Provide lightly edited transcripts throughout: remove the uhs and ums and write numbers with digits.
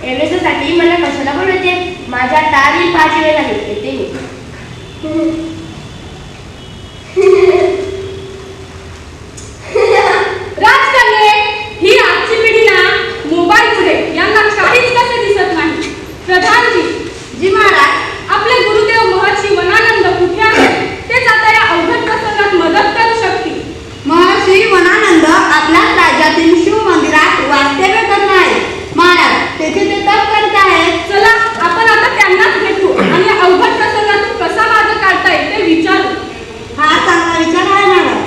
एवढ्यासाठी मला कशाला बोलवते? माझ्या तारी 5 वेळा येते मी. राजकन्ये, ही आजची पिढी ना मोबाईल पुढे यांना काहीच कसे दिसत नाही. प्रधानजी, जी महाराज, आपले गुरुदेव महर्षी वनानंद कुठे आहेत? तेच आता या अवघड प्रसंगात मदत करू शकतील. महर्षी वनानंद आपल्याच राज्यातील शिव मंदिरात वास्तव्य करत आहेत. महाराज, तेथे ते तप करत आहेत. चला आपण आता त्यांनाच भेटू आणि या अवघड प्रसंगातून कसा मार्ग काढता येईल ते विचारू. हा चांगला विचार आहे महाराज.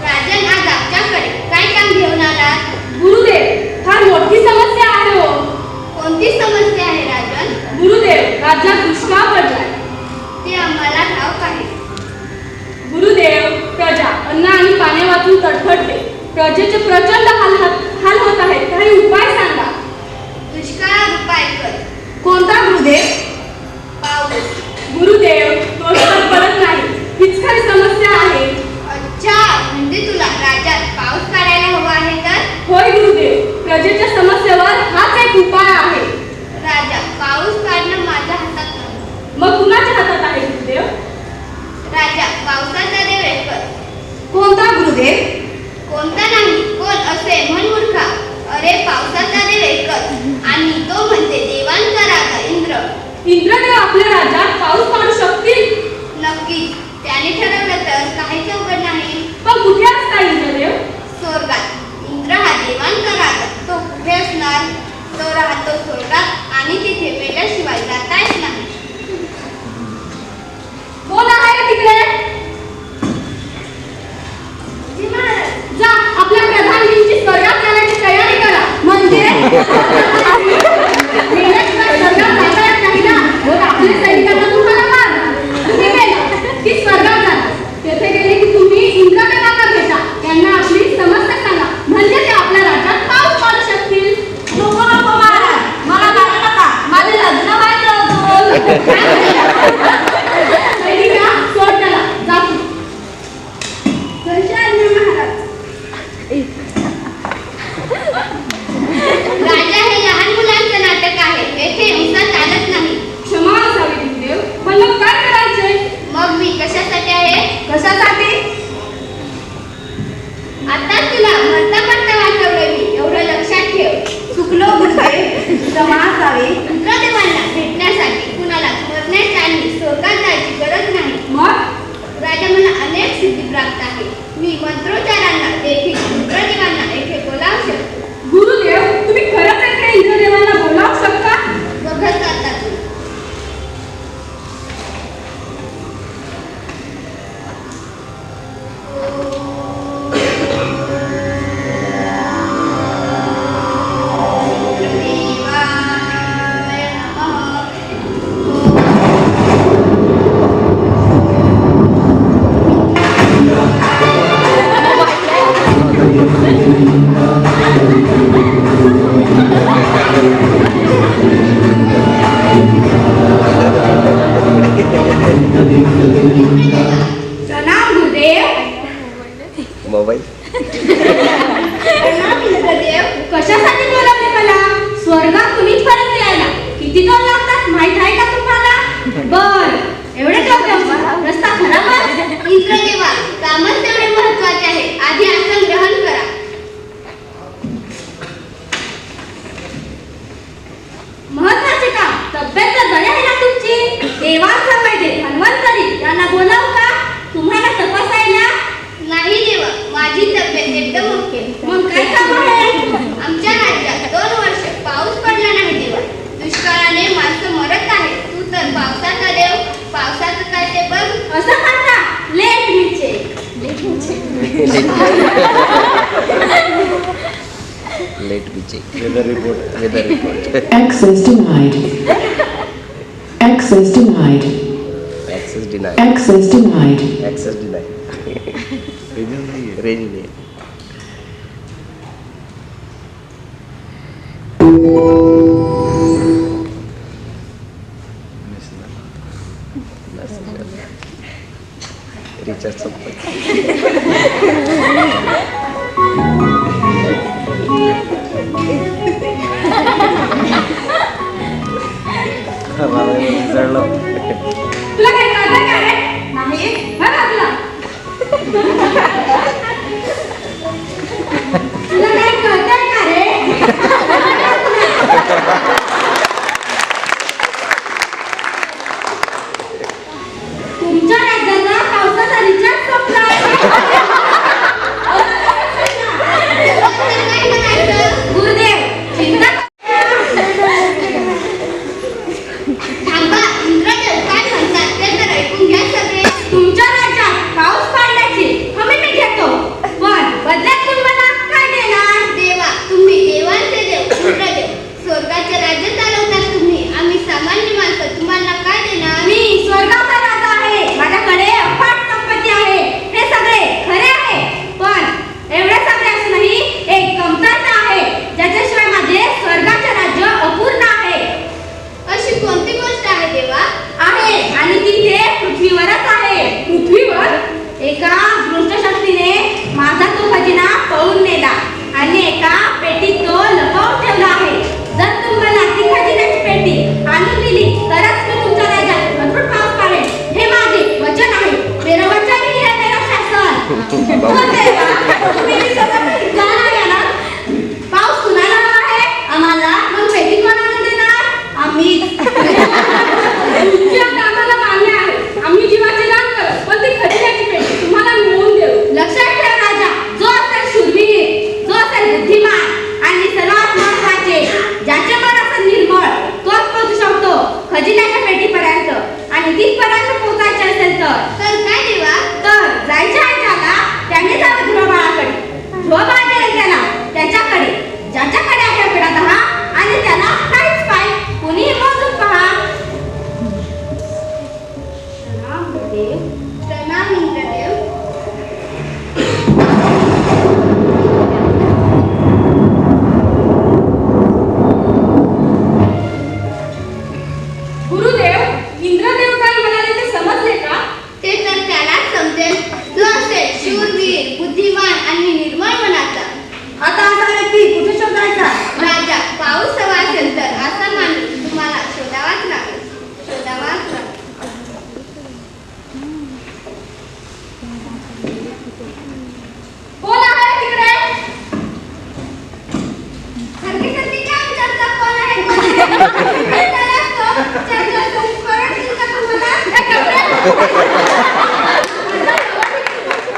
राजन, आज आमच्याकडे काय काम घेऊन आलात? गुरुदेव, फार मोठी समस्या आहे हो. कोणती समस्या आहे राजन? गुरुदेव, राज्यात दुष्काळ पडलाय. ते आम्हाला ठाऊक आहे. गुरुदेव, प्रजा अन्न आणि पाणी वाचून तडफडते. प्रजेचे प्रचंड हाल होत आहेत. काही उपाय सांगा. दुष्काळावर उपाय कर. कोणता गुरुदेव? पाऊस. गुरुदेव, तोच तर पडत नाही. हीच खरी समस्या आहे. अच्छा, म्हणजे तुला राज्यात पाऊस काढायला हवा आहे तर? होय गुरुदेव, प्रजेच्या समस्येवर हाच एक उपाय आहे. राजा, पाऊस काढणं माझ्या हातात नाही. मग कुणाच्या हातात आहे गुरुदेव? राजा, पावसाचा देव एकच. कोणता गुरुदेव? कोणता नाही, कोण असे म्हण मूर्खा. अरे, पावसाचा देव एकच आणि तो म्हणजे देवांचा राजा इंद्र. इंद्रदेव आपल्या राज्यात पाऊस पाडू शकतील? नक्कीच, त्याने ठरवलं तर काहीच अवघड नाही. पण कुठे असता इंद्रदेव? स्वर्गात. इंद्र हा देवांचा राजा. तो कुठे असणार? तो राहतो स्वर्गात आणि तिथे मेल्याशिवाय जाता येत नाही. कोण आहे तिकडे? जी महाराज. जा, आपल्या प्रधानजींची स्वर्गात जाण्याची तयारी करा. म्हणजे मेल्याशिवाय स्वर्गात जाता येत नाही ना. मग आपल्या सैनिकांना तुम्हाला मारणार. तुम्ही मेला की स्वर्गात जाणार. तेथे गेले की तुम्ही इंद्रदेवांना भेटा. त्यांना आपली समस्या सांगा. म्हणजे ते आपल्या राज्यात पाऊस पाडू शकतील. नको नको महाराज, मला मारू नका. माझे लग्न व्हायचं होतं. सैनिका, सोड त्याला. जा तू. राजा हे लहान मुलांचं नाटक आहे. येथे हिंसा चालत नाही. क्षमा असावी गुरुदेव, पण मग काय करायचे? मग मी कशासाठी आहे? कशासाठी? आता तुला मरता मरता वाचवलंय मी, एवढं लक्षात ठेव. चुकलो गुरुदेव, क्षमा असावी. इंद्रदेवांना भेटण्यासाठी कुणाला मरण्याची आणि स्वर्गात जायची गरज नाही. मग राजा, मला अनेक सिद्धी प्राप्त आहे. मी मंत्रोच्चारांना देखील इंद्रदेवांना येथे बोलावू शकतो. गुरुदेव, तुम्ही खरंच येथे इंद्रदेवांना बोलावू शकता? बघत आता तू. देवाय नमः. प्रणाम गुरुदेव. मोबाईल प्रणाम इंद्रदेव. कशासाठी बोलावले मला? स्वर्गात तुम्हीच परत यायला किती टोल लागतात माहित आहे का तुम्हाला? बर, एवढे टोल रस्ता खराब आहे. इंद्रदेवा, कामच तेवढे महत्वाचे आहे. आधी आसन ग्रहण करा. महत्वाचे काम? तब्येत तर बरी आहे ना तुमची? देवांचा वैद्य धन्वंतरी त्यांना बोलावू का तुम्हाला तपासायला? नाही देवा, माझी तब्येत एकदम ओके. मग काय काम आहे? आमच्या राज्यात 2 वर्ष पाऊस पडला नाही देवा. दुष्काळाने माणसं मरत आहेत. तू तर पावसाचा देव. पावसाचं काय ते बघ. असं म्हणता? लेट मीचे let be check weather report Access denied. Access denied. Access deny Access denied. Access deny range नाही रिचार्ज संपत जळलं तुला काही कळतंय का रे? नाही बघ आपला तुला काही कळतंय का रे? तुमच्या राज्याचा पावसाचा रिचार्ज संपला गुरुदेव चिंता थांबा, इंद्रदेव काय म्हणतात ते तर ऐकून घ्या सगळे. तुमच्या राज्यात पाऊस पडण्याची हमी मी घेतो पण बदल्यात तुम्ही मला काय देणार देवा, तुम्ही देवांचे देव, इंद्रदेव. स्वर्गाचे राज्य चालवतात तुम्ही. आम्ही सामान्य माणसं, तुम्हाला काय देणार? मी स्वर्गाचा राजा आहे माझ्याकडे अफाट संपत्ती आहे हे सगळे खरे आहे पण एवढे सगळे असूनही एक कमतरता आहे ज्याच्याशिवाय माझे स्वर्गाचे राज्य अपूर्ण आहे अशी कोणती गोष्ट आहे देवा? आहे आणि ती इथे पृथ्वीवरच आहे पृथ्वीवर एका दृष्ट शक्तीने माझा तो खजिना पळून नेला आणि एका पेटीत तो लपवून ठेवला आहे जर तुम्हाला ती खजिन्याची पेटी आणून दिली तरच मी तुमच्या राज्यात अद्भुत पाऊस पाडेन हे माझे वचन आहे मेरा वचन ही है मेरा शासन हो देवा, तुम्ही हे सगळं का नाही आणत? पाऊस कुणाला हवा आहे आम्हाला मग पेटी कोण आणून देणार आम्हीच तुमच्या कामाला मान्य आहे आम्ही जीवाचे दान करत पण ती खजिन्याची पेटी तुम्हाला मिळवून देऊ लक्षात ठेव राजा जो असेल शूरवीर जो असेल बुद्धिमान आणि सर्वात महत्त्वाचे ज्याचे मन असेल निर्मळ तोच पोहोचू शकतो खजिन्याच्या पेटीपर्यंत आणि तिथपर्यंत पोहोचायचे असेल तर काय देवा? तर जायचे आहे ज्याला त्याने जावं ध्रुवबाळाकडे ध्रुवबाळ गेले त्याला त्याच्याकडे ज्याच्याकडे आहे विडा दहा आणि त्याला काहीच पाय कुणीही मोजून पहा प्रणाम इंद्रदेव. गुरुदेव इंद्रदेव काय म्हणाले ते समजले का ते तर त्यालाच समजेल जो असेल शूरवीर, बुद्धिमान आणि निर्मळ मनाचा. आता असा व्यक्ती कुठे शोधायचा? राजा, पाऊस हवा असेल तर असा माणूस तुम्हाला शोधावाच लागेल. शोधावाच लागेल. कोण आहे तिकडे सारखी सारखी काय विचारता कोण आहे कोण आहे? काय असतो? चर्चा करून करतील का तुम्हाला?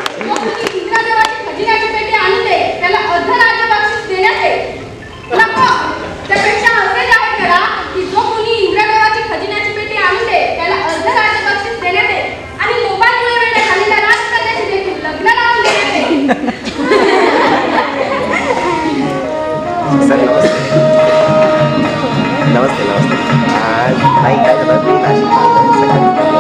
इंद्रदेवाची खजिन्याची पेटी आणून दे त्याला अर्धराज्य बक्षीस देण्यात येईल नको त्यापेक्षा असे जाहीर करा की जो कोणी इंद्रदेवाची खजिन्याची पेटी आणून दे त्याला अर्धराज्य बक्षीस देण्यात येईल आणि मोबाईलमुळे वेळेला झालेल्या राजकन्याशी देखील लग्न लावून देण्यात येईल सर नमस्ते नमस्ते आज नाही काय झालं मी नाशिक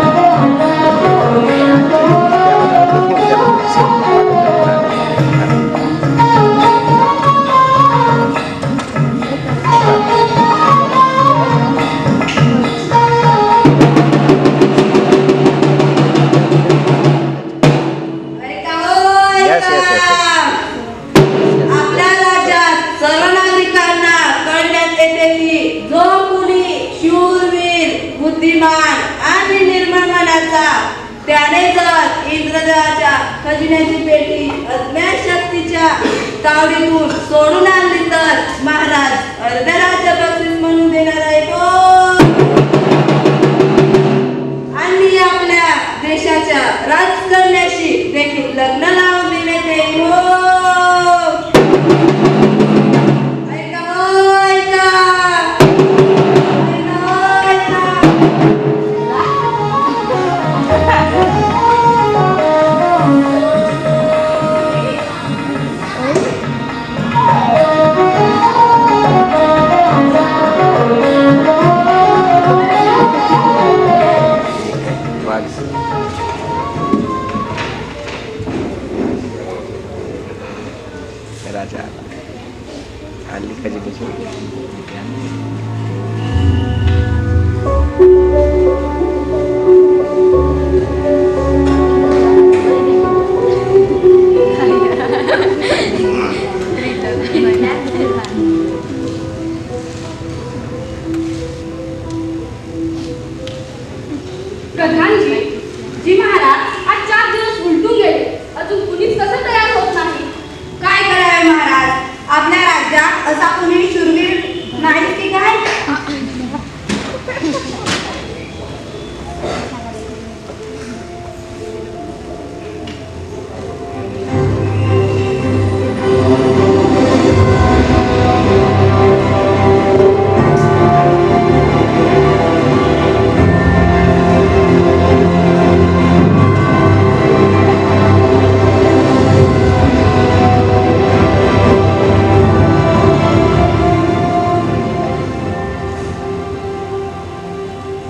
अरे का होय Yes, yes, yes, yes. का? आपल्या राज्यात सर्व नागरिकांना कळण्यात येते की जो कुणी शूरवीर, बुद्धिमान आणि निर्मळ मनाचा त्याने जर इंद्रदेवाच्या खजिन्याची पेटी अज्ञात शक्तीच्या तावडीतून सोडून आणली तर महाराज अर्ध्या राज्य बक्षीस म्हणून देणार आहे आणि आपल्या देशाच्या राजकन्याशी देखील लग्न लावून देण्यात येईल ऐका ऐका ऐका राजा आली कशी कशी प्रधानजी जी महाराज आज 4 दिवस उलटून गेले अजून कुणीच कसं तयार होत नाही. काय करावे महाराज, आपल्या राज्यात असा कुणी शूरवीर नाही की काय?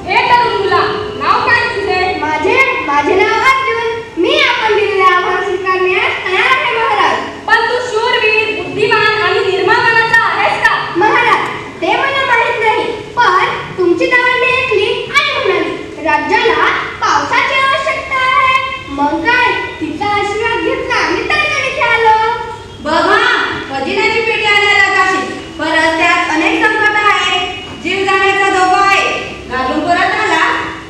हे तरुण मुला, नाव काय तुझे? माझे नाव अर्जुन. मी आपण दिलेले आव्हान स्वीकारण्यास तयार आहे महाराज. पण तू शूरवीर, बुद्धिमान आणि निर्मळ मनाचा आहेस का? महाराज, ते मला माहित नाही, पण तुमची दावणी ऐकली आणि म्हणाली राज्याला पावसाची आवश्यकता आहे. मग काय, तिचा आशीर्वाद घेतला आणि तडजड इथे आलो. बघा, खजिन्याची पेटी आणायला जाशील, पण रस्त्यात अनेक संकट आहेत. जीव जाण्याचा धोका आहे. घालून परत आला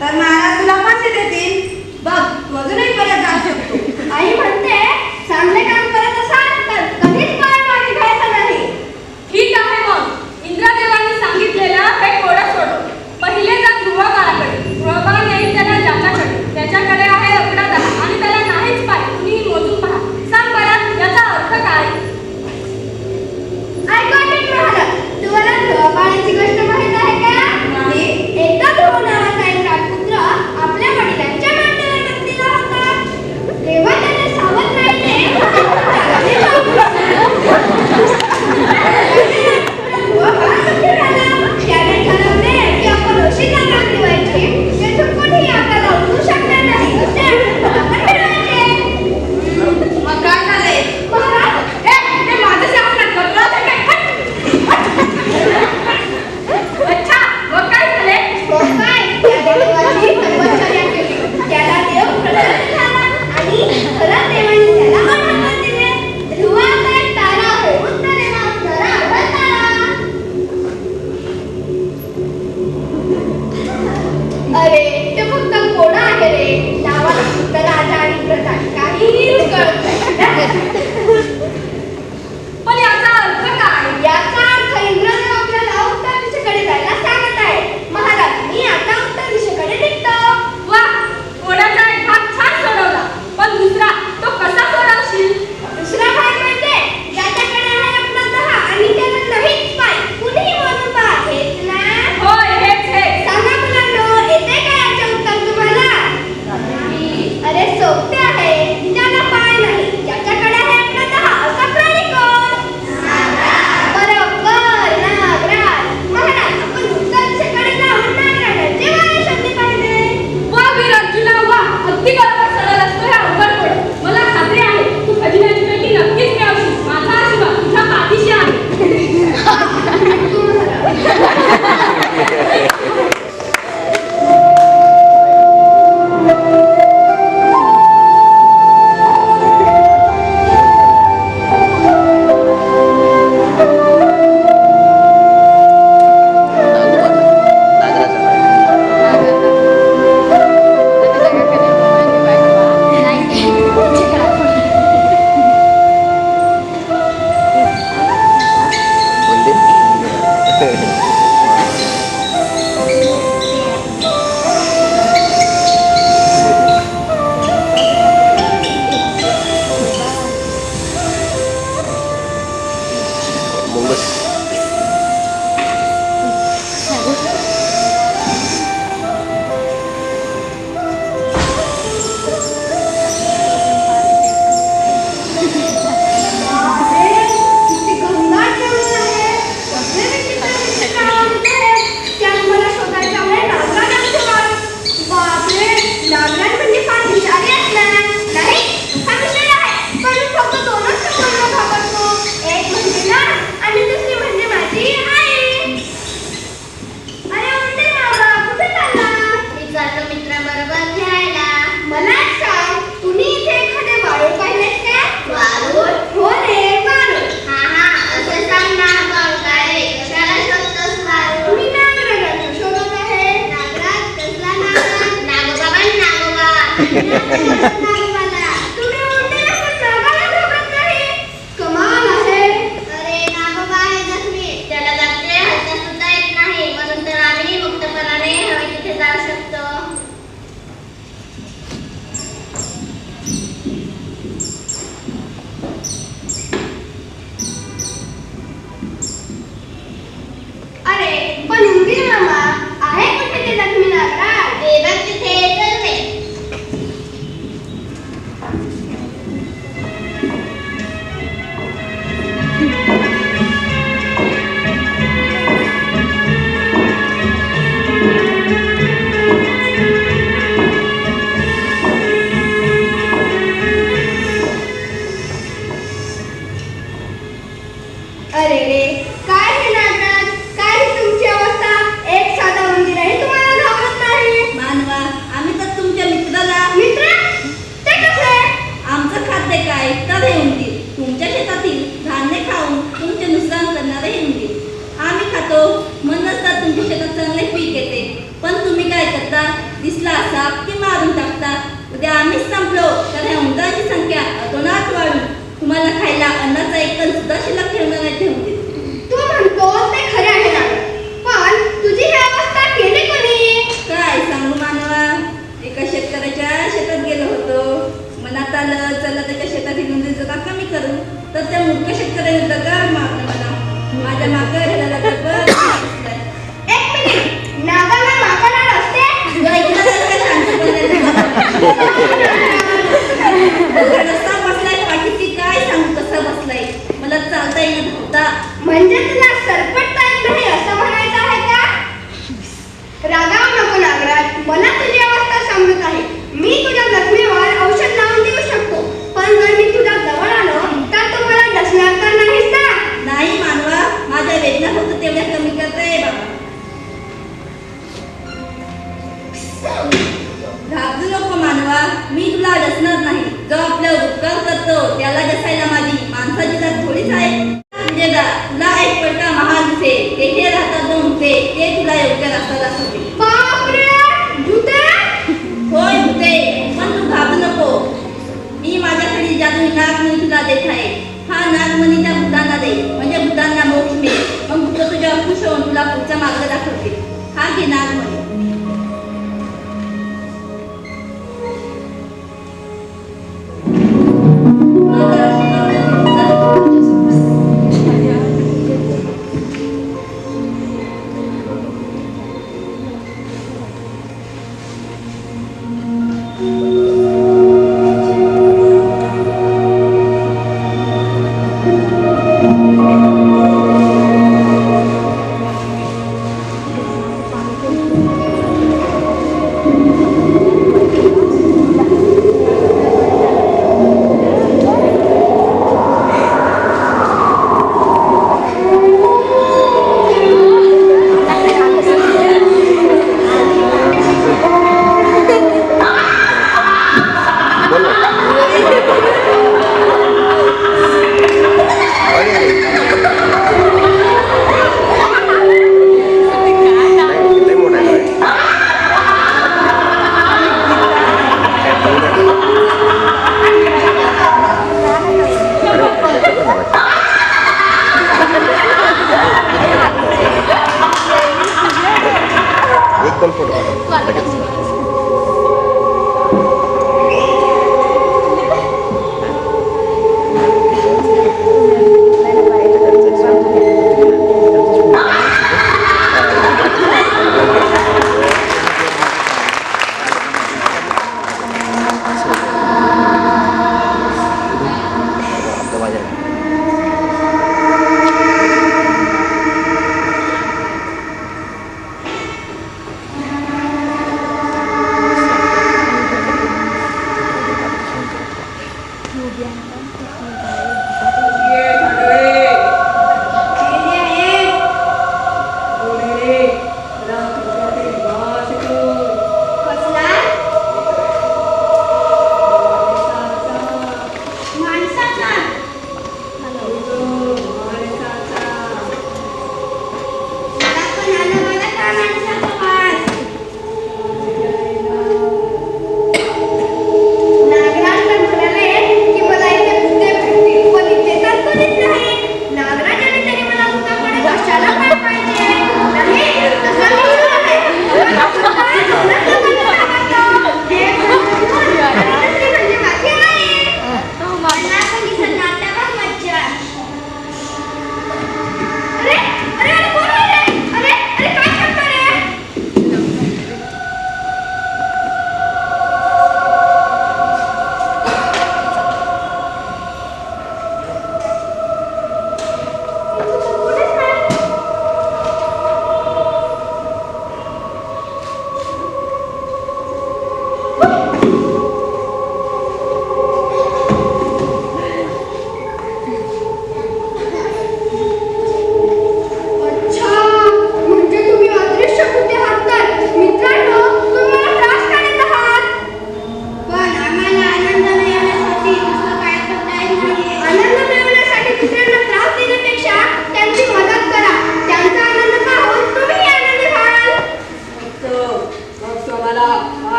तर महाराज तुला फाशी देतील. बघ, तू अजूनही परत जाऊ शकतो. आई म्हणते चांगले काम करत असाल तर कधीच पाय मागे घ्यायचा नाही. ठीक आहे मग. इंद्रदेवांनी सांगितलेलं हे कोडं सोडव. पहिले जा ध्रुवबाळाकडे. ध्रुवबाळ येईल त्याला ज्याच्याकडे. त्याच्याकडे आहे 11 आणि त्याला नाहीच पाय. कुणीही मोजून पहा. सांग बरं, याचा अर्थ काय? ऐका नीट महाराज, तुम्हाला ध्रुवबाळाची गोष्ट माहित आहे का? नाही. एकदा ध्रुव नावाचा एक राजपुत्र आपल्या वडिलांच्या मांडीवर बसलेला होता. तेव्हा त्याने सावध राहिले. ध्रुवबाळ सुखी झाला. त्याने ठरवले की आपण अशी जागा ठेवायची जेथून कोणीही आपल्याला उचलू शकणार नाही. असे आपण ठरवायचे. मग काय झाले? महाराज, ते माझं शासनात बदलाव आहे काय? अच्छा, मग काय झाले? मग काय, त्या देवाची तपश्चर्या केली. त्याला देव प्रसन्न झाला आणि खरं देवाने त्याला आशीर्वाद दिले. ध्रुव आता एक तारा आहे, उत्तरेला असणारा अभय तारा. अरे, ते फक्त कोडं आहे रे. नावाला फक्त राजा आणि प्रजा, काहीही कळत नाही. पण याचा अर्थ काय? याचा अर्थ इंद्रदेव आपल्याला उत्तर दिशेकडे जायला सांगत आहे. महाराज, मी आता उत्तर दिशेकडे निघतो. वा, कोणाचा एक भाग छान सोडवला. पण दुसरा तो कसा सोडवशील? दुसरा भाग म्हणजे ज्याच्याकडे आहे आपला 10 आणि त्याला नाहीच पाय. कुणीही म्हणून पहा, हेच ना? होय, हेच हेच. सांगा मुलांनो, येते का याचे उत्तर तुम्हाला? अरे सोपे आहे. ज्याला पाय नाही, ज्याच्याकडे आहे आपला 10 असा प्राणी कोण? बरोबर, नागराज. महाराज, आपण उत्तर दिशेकडे जाऊन नागराजांचे वारे शोधले पाहिजे. वा वीर अर्जुना, वा. अगदी बरोबर सरळ असतो हे अवघड कोड. मला खात्री आहे तू खजिन्याची पेटी नक्कीच मिळवशील. माझा आशीर्वाद तुझ्या पाठीशी आहे. अरे रे, काय हे नाटक, काय ही तुमची अवस्था? एक साधा मंदिर आहे तुम्हाला घाबरत नाही. मानवा, आम्ही तर तुमच्या मित्राला मित्र ते कसे? आमचं खाद्य काय तर हे उंदीर. तुमच्या शेतातील धान्य खाऊन तुमचे नुकसान करणारे हे उंदीर. आम्ही खातो म्हणूनच तर तुमच्या शेतात चांगले पीक येते. पण तुम्ही काय करता? दिसला साप की मारून टाकता. उद्या आम्हीच संपलो तर ह्या उंदराची संख्या अतोनात वाढून तुम्हाला खायला अन्नाचा एक कण सुद्धा शिल्लक ठेवणार नाही ठेवून देतील. तू म्हणतो ते खरे आहे ना, पण तुझी ही अवस्था केली कोणी? काय सांगू मानवा, एका शेतकऱ्याच्या शेतात गेलो होतो. मनात आलं चला त्याच्या शेतातील उंदीर जरा कमी करू. तर त्या मूर्ख शेतकऱ्याने दगड मारला मला. माझ्या मागं ह्याला दगड बसलाय. एक मिनिट, नागाला माकडाला असते? तुला ऐकलं तर काय शांतपणे दगड असा बसलाय पाठीशी, काय सांगू कसा बसलाय. मला चालता येणं धावता. म्हणजे तुला सरपटता येत नाही असं म्हणायचं आहे का? रागावू नको नागराज, मला तुझी अवस्था समजत आहे. मी तुझ्या जखमेवर औषध लावून देऊ शकतो, पण जर मी तुझ्या जवळ आलो तर तू मला डसणार तर नाहीस ना? नाही मानवा, माझ्या वेदना होतं तेवढ्या कमी करताय बाबा. घाबरू नको मानवा, मी तुला डसणार नाही. जो आपल्यावर उपकार करतो त्याला डसायला माझी माणसाची जात थोडीच आहे. तुझेदा तुला एक पलटा महाल दिसेल, तेथे राहतात दोन भुते, ते तुला योग्य रस्ता दाखवतील. बापरे, भूते? होय भुते, पण तू घाबरू नको. मी माझ्याकडे जादुई नागमणी तुला देत आहे. हा नागमणी त्या भूतांना दे, म्हणजे भूतांना मोक्ष मिळेल. मग भूत तुझ्या खुश होऊन तुला पुढचा मार्ग दाखवतील. हा घे नागमणी.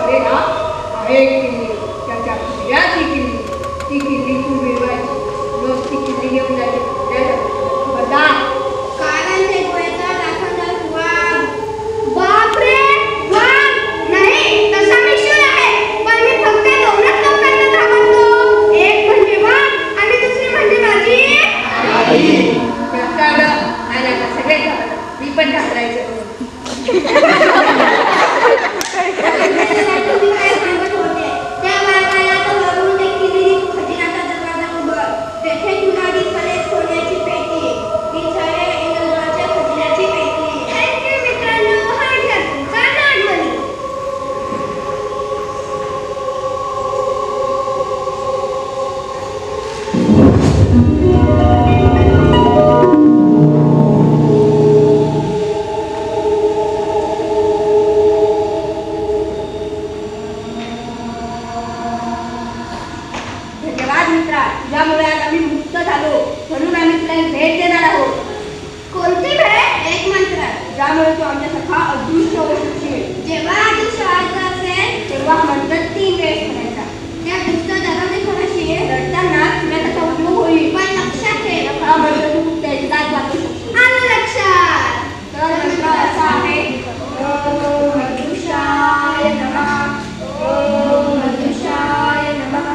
आहे ना, आहे किल्ली. त्याच्या खऱ्याची किल्ली. ती किल्ली तू मिळवायची. लोक ती किल्ली घेऊन जायचे. खबरदार. काय म्हणते गोव्याचा दाखवणार वाघ? बापरे, वाघ? नाही, तसा मी शूर आहे. पण मी फक्त दोनच लोकांना घाबरतो. एक म्हणजे वाघ आणि दुसरी म्हणजे माझी सगळे घाबरतात. मी पण घाबरायचं. तुम्ही काय सांगत होते? त्या वाघाला तर वरून एक किल्ली खजिन्याचा दरवाजा उघड. तेथे तुला दिसेल सोन्याची पेटी. दिसेल इंद्रधनुच्या खजिन्याची पेटी. थँक यू मित्रांनो. हा घ्या तुमचा नागमणी. धन्यवाद मित्रा, तुझ्यामुळे आज आम्ही मुक्त झालो. म्हणून आम्ही तुला एक भेट देणार आहोत. कोणती भेट? एक मंत्र. ज्यामुळे तू आमच्यासारखा अदृश्य होऊ शकशील. जेव्हा आधी श्वास असेल तेव्हा मंत्र 3 वेळेस म्हणायचा. त्या दुसऱ्या दरवाजे कोणाशी लढताना तुला त्याचा उपयोग होईल. पण लक्षात ठेव. हा मंत्र तू त्याची दात वाचू शकशील. आलं लक्षात. तर मंत्र असा आहे, ओम अदृश्याय नमः, ओम अदृश्याय नमः,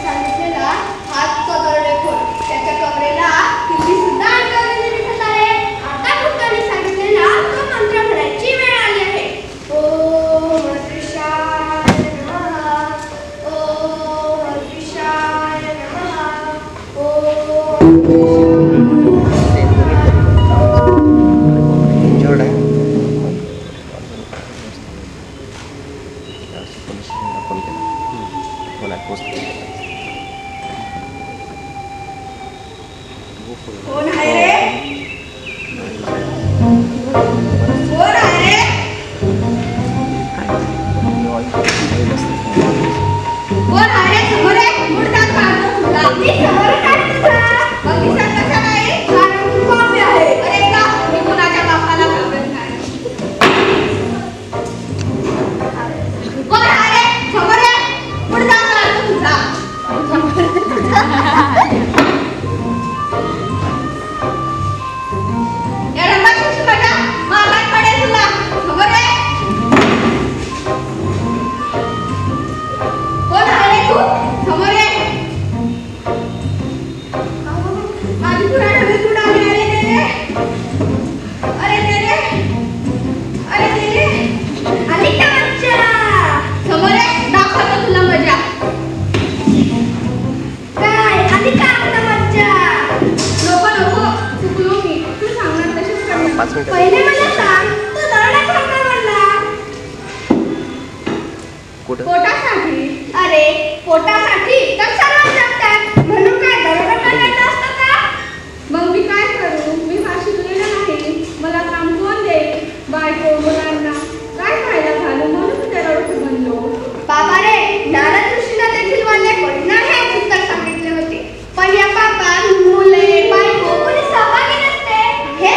सांगितलेला हातचा दरडेखोल. त्याच्या कमरेला किल्ली सुद्धा अडकवलेली दिसत आहे. आता भूताने सांगितलेला तो मंत्र म्हणायची वेळ आली आहे. ओम अदृश्याय नमः, ओम अदृश्याय नमः, ओम इंजर्ड आहे बोला पोस्ट कोण आहे रे? कोण आहे रे? कोण आहे रे? समोर आहे? मुर्दात काढतो तुला. मी समोर काढतो तुला. मग दिसत कशा नाही? कारण तू कॉपी आहे. अरे का? मी कुणाच्या बापाला घाबरत नाही. कोण आहे रे? समोर आहे? मुर्दात काढतो तुझा. या रंगाची बघा, मागात पडेल तुला. समोर आहे? कोण आहे रे तू? समोर आहे? माझी पुरा डबे उडाले. अरे तेरे, अरे तेरे, आली का मज्जा? समोर आहे? दाखवतो तुला मजा. काय आली का आता मज्जा? नको नको, चुकलो मी. तू सांगणार तशीच करणार. 5 मिनिटं पहिले मला सांग, तू दरडेखोल का म्हणला? कुठं पोटासाठी. अरे पोटासाठी तर सर्व जगतात. म्हणून काय दरड काढायचं असतं का? मग मी काय करू? मी फार शिकलेला नाही. मला काम कोण देईल? बायको मुलांना काय खायला घालू? म्हणून मी त्याला उठून बनलो. बाबा रे, ज्ञानदृष्टीला देखील वाले कोणी हे उत्तर सांगितले होते. पण या पापात मुले बायको कोणी सहभागी नसते. हे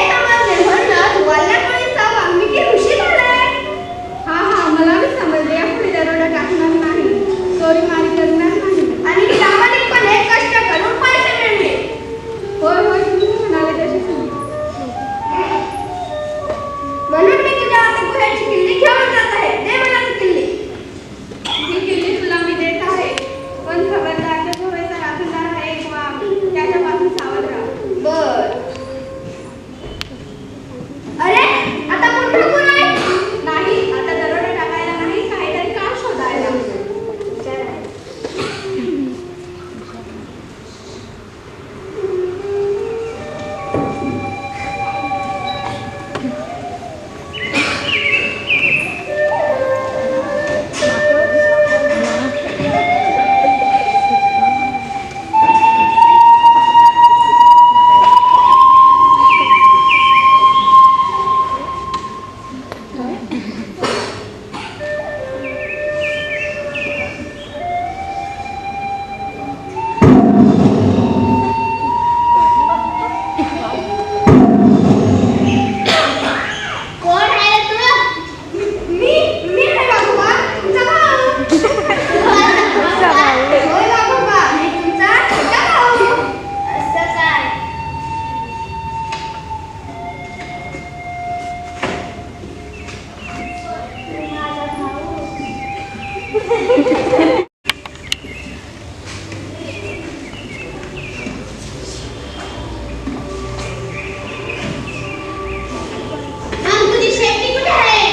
मग तुझी शेती कुठे आहे?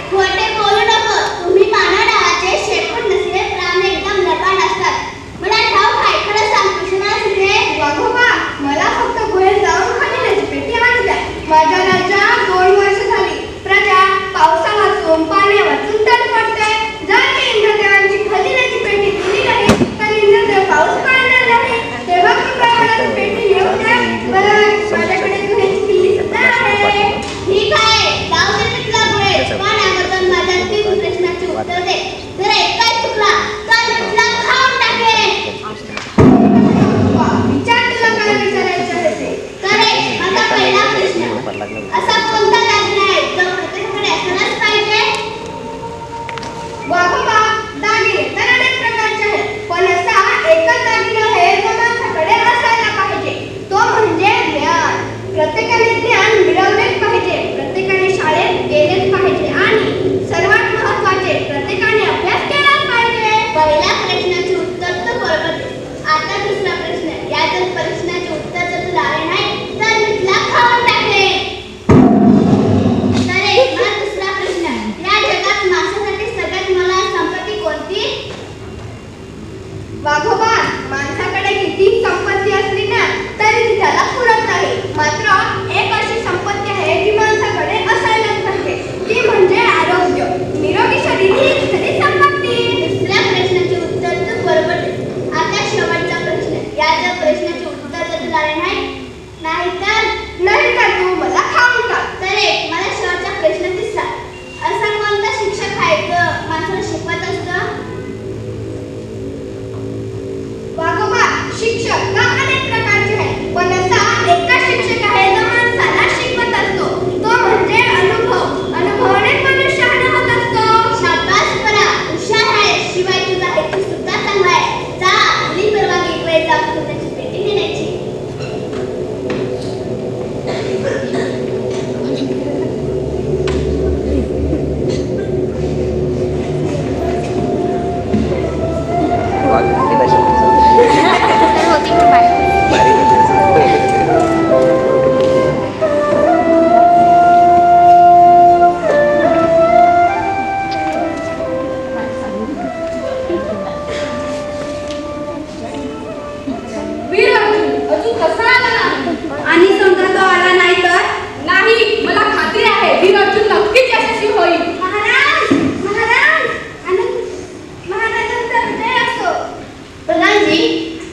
खोटे बोलू नको. तुम्ही मानव नावाचे शेपूट नसलेले प्राणी एकदम लबाड असतात. मला ठाऊक आहे. खरं सांग, कृष्णा कुठे? वाघोबा, मला फक्त गुहेत जाऊन खजिन्याची पेटी आणू द्या. माझ्या राज्यात 2 वर्ष झाली. प्रजा पावसा वाचून पाण्या वाचून तडफडते. जर मी इंद्रदेवांची खजिन्याची पेटी दिली नाही तर इंद्रदेव पाऊस पाडणार नाही. तेव्हा कृपया मला ती पेटी घेऊन द्या. बरं, माझ्याकडे गुहेची किल्ली सुद्धा आहे. ठीक आहे, जाऊ दे तिथला गुहे. पण अगोदर माझ्या 3 प्रश्नाची उत्तर दे. जर एकच चुकला तर मी तुला खाऊन टाकेन. विचार, तुला काय विचारायचं आहे ते? तर माझा पहिला प्रश्न, असा कोणता दागिना आहे जो प्रत्येकाकडे असलाच पाहिजे? वाघोबा, दागिने तर अनेक प्रकारचे आहेत, पण असा एकच दागिना आहे जो माणसाकडे असायला पाहिजे. तो म्हणजे ज्ञान. प्रत्येकाने ज्ञान मिळवलेच पाहिजे. प्रत्येकाने शाळेत गेलेच पाहिजे आणि सर्वात महत्त्वाचे, प्रत्येकाने अभ्यास केलाच पाहिजे. पहिल्या प्रश्नाचे उत्तर तर बरोबर आहे. आता दुसरा प्रश्न. या जर प्रश्नाचे उत्तर जर तुला आले नाही तर मी तुला खाऊन टाकेन. तर मला दुसरा प्रश्न. या जगात माणसासाठी सगळ्यात मला संपत्ती कोणती? वाघोबा, माणसाकडे किती संपत्ती असली ना तरी ती त्याला पुरत नाही. मात्र एक अशी संपत्ती आहे जी माणसाकडे असायलाच पाहिजे. ती म्हणजे आरोग्य. निरोगी शरीर हीच खरी संपत्ती. दुसऱ्या प्रश्नाचे उत्तर तर बरोबर आहे. आता शेवटचा प्रश्न. या जर प्रश्नाचे उत्तर जर तुला आले नाही तर तू मला खाऊन टाक. तर मला शेवटचा प्रश्न दिसला. असा कोणता शिक्षक आहे जो माणसाला शिकवत असतो? वाघोबा, शिक्षक तर अनेक प्रकारचे आहेत, पण असा एकच शिक्षक आहे जो माणसाला शिकवत असतो. तो म्हणजे अनुभव. अनुभवाने मनुष्य होत असतो. शाबास बरा, हुशार आहे. शिवाय तुझा हेतू सुद्धा चांगला आहे. जा, आपली परवानगी इकडे जा, त्याची पेटी नेण्याची. वीर अर्जुन अजून कसा आला नाही? आणि समजा तो आला नाही तर? नाही, मला खात्री आहे वीर अर्जुन नक्कीच यशस्वी होईल. महाराज, महाराजांचा विजय असो. प्रधानजी,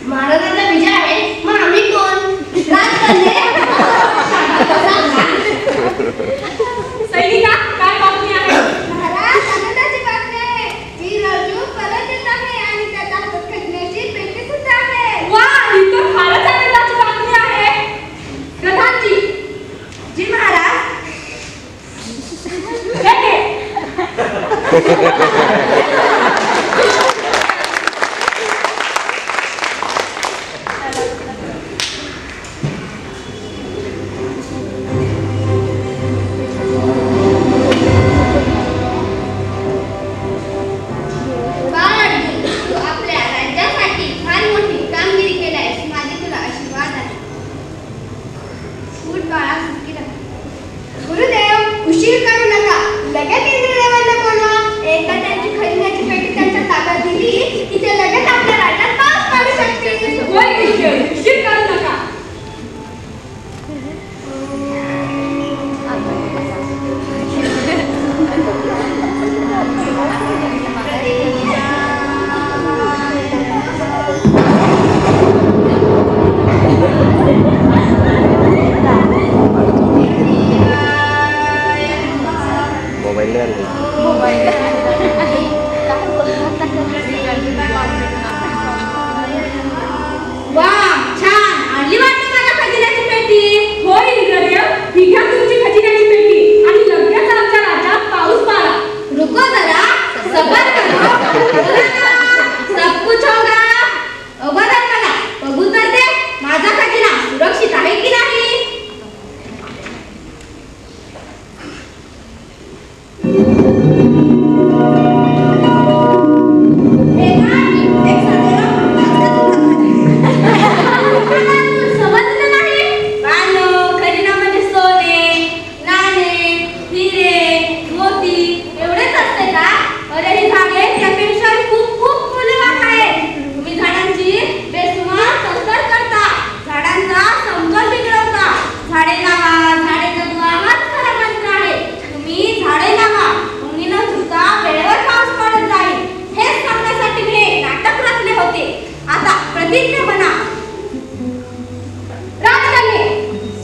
महाराजांचा विजय आहे, मग आम्ही कोण? सैनिका, काय बातमी आहे? महाराज, आनंदाची बातमी आहे. वीर अर्जुन परत येत आहे आणि त्याच्या हातात खजिन्याची पेटी सुद्धा आहे. वा, ही तर फारच आनंदाची बातमी आहे. प्रधानजी, जी महाराज. हे घे. बाळ अर्जुन, तू आपल्या राज्यासाठी फार मोठी कामगिरी केली आहेस. माझे तुला आशीर्वाद आहे. उठ बाळा, सुखी राहा. गुरुदेव, उशीर करू नका. लगेच इंद्रदेवांना बोलवा. एकदा त्यांची खजिन्याची पेटी त्यांच्या ताब्यात दिली की ते लगेच आपल्या राज्यात पाऊस पाडू शकतील. होय किशोर, उशीर करू नका. वा, छान. आणली वाटतं मला खजिन्याची पेटी. होय इंद्रदेव, ही घ्या तुमची खजिन्याची पेटी आणि लगेच आमच्या राज्यात पाऊस पाडा. रुको जरा, सबर करो. सब कुछ होगा. बदल मला बघू तर दे, माझा खजिना सुरक्षित आहे की नाही.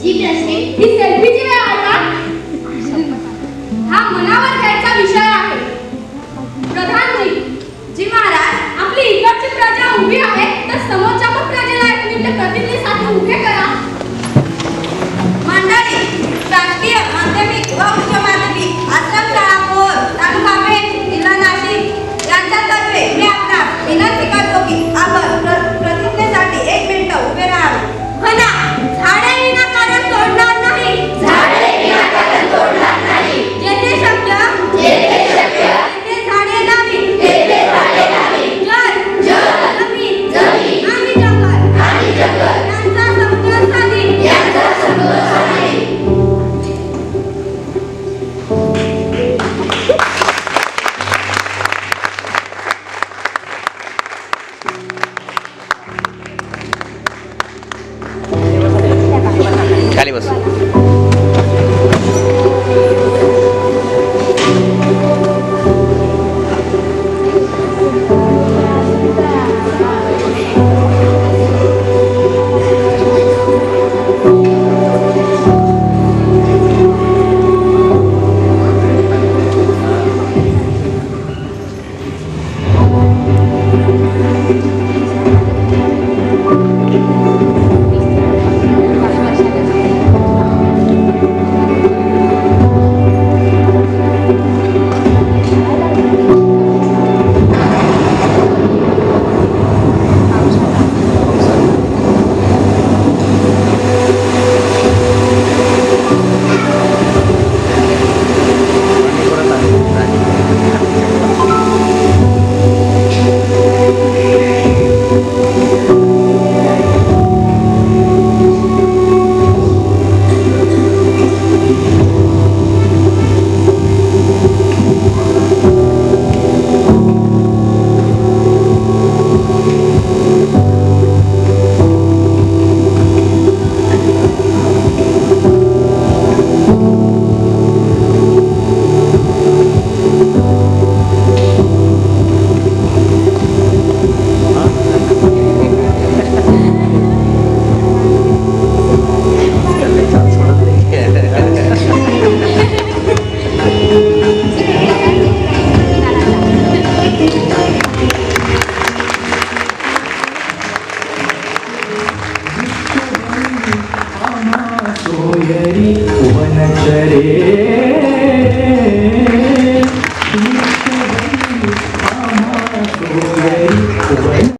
जी प्लास्टिक ही सेल्फीची वेळ आहे का? हा मनावर घ्यायचा विषय आहे. प्रधानजी जी महाराज, आपली इकडची प्रजा उभी आहे तर समोरच्या पण प्रजेला एक मिनिट प्रतिनिधीसाठी उभे करा. मंडळी, शासकीय माध्यमिक व उच्च माध्यमिक आश्रमशाळा कोर तालुका पेठ जिल्हा नाशिक यांच्यातर्फे मी आपणास विनंती करतो की आपण प्रतिज्ञेसाठी 1 मिनिट उभे राहावे. म्हणा, झाडे विनाकारण तोडणार नाही. झाडे विनाकारण तोडणार नाही. जेथे शक्य तेथे झाडे लावी. जल, जमीन आणि जंगल यांचा समतोल साधी. खाली बस. सोयरी वनचरे